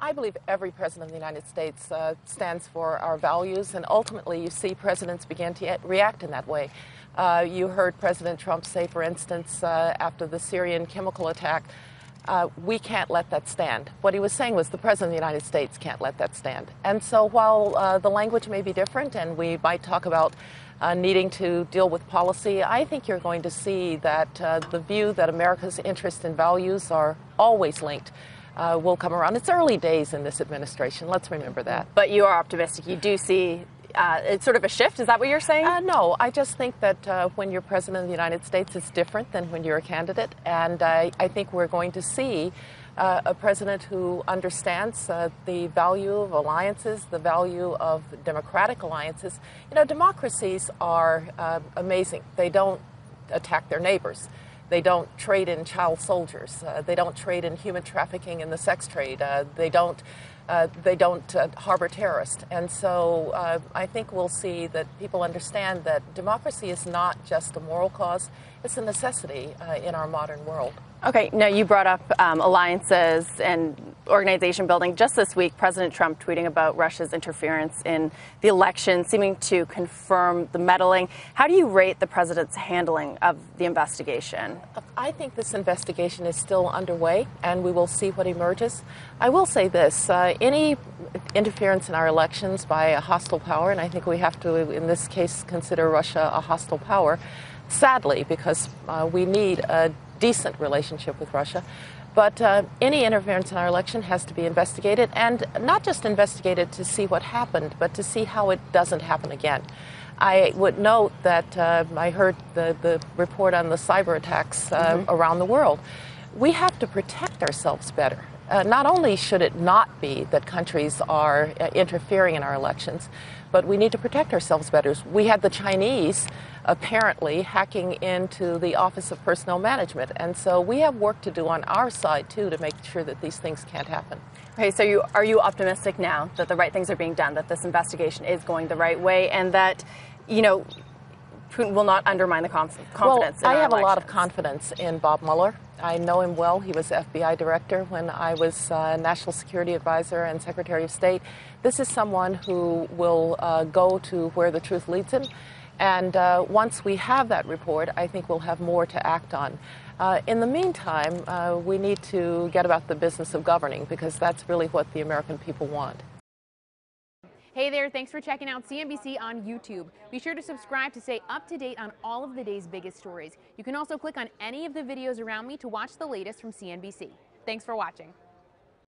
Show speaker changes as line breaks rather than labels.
I believe every president of the United States stands for our values, and ultimately you see presidents begin to react in that way. You heard President Trump say, for instance, after the Syrian chemical attack, we can't let that stand. What he was saying was the President of the United States can't let that stand. And so while the language may be different and we might talk about needing to deal with policy, I think you're going to see that the view that America's interests and values are always linked will come around. It's early days in this administration. Let's remember that.
But you are optimistic. You do see it's sort of a shift. Is that what you're saying?
No, I just think that when you're president of the United States, it's different than when you're a candidate. And I think we're going to see a president who understands the value of alliances, the value of democratic alliances. You know, democracies are amazing. They don't attack their neighbors. They don't trade in child soldiers. They don't trade in human trafficking and the sex trade. They don't harbor terrorists. And so I think we'll see that people understand that democracy is not just a moral cause, it's a necessity in our modern world.
Okay, now you brought up alliances and organization building. Just this week, President Trump tweeting about Russia's interference in the election, seeming to confirm the meddling. How do you rate the president's handling of the investigation?
I think this investigation is still underway, and we will see what emerges. I will say this, any interference in our elections by a hostile power, and I think we have to, in this case, consider Russia a hostile power, sadly, because we need a decent relationship with Russia. But any interference in our election has to be investigated, and not just investigated to see what happened, but to see how it doesn't happen again. I would note that I heard the report on the cyber attacks around the world. We have to protect ourselves better. Not only should it not be that countries are interfering in our elections, but we need to protect ourselves better. We had the Chinese apparently hacking into the Office of Personnel Management, and so we have work to do on our side too to make sure that these things can't happen.
Okay, so are you optimistic now that the right things are being done, that this investigation is going the right way, and that, you know, Putin will not undermine the confidence in our elections?
Well, I have a lot of confidence in Bob Mueller. I know him well. He was FBI director when I was National Security Advisor and Secretary of State. This is someone who will go to where the truth leads him. And once we have that report, I think we'll have more to act on. In the meantime, we need to get about the business of governing, because that's really what the American people want.
Hey there, thanks for checking out CNBC on YouTube. Be sure to subscribe to stay up to date on all of the day's biggest stories. You can also click on any of the videos around me to watch the latest from CNBC. Thanks for watching.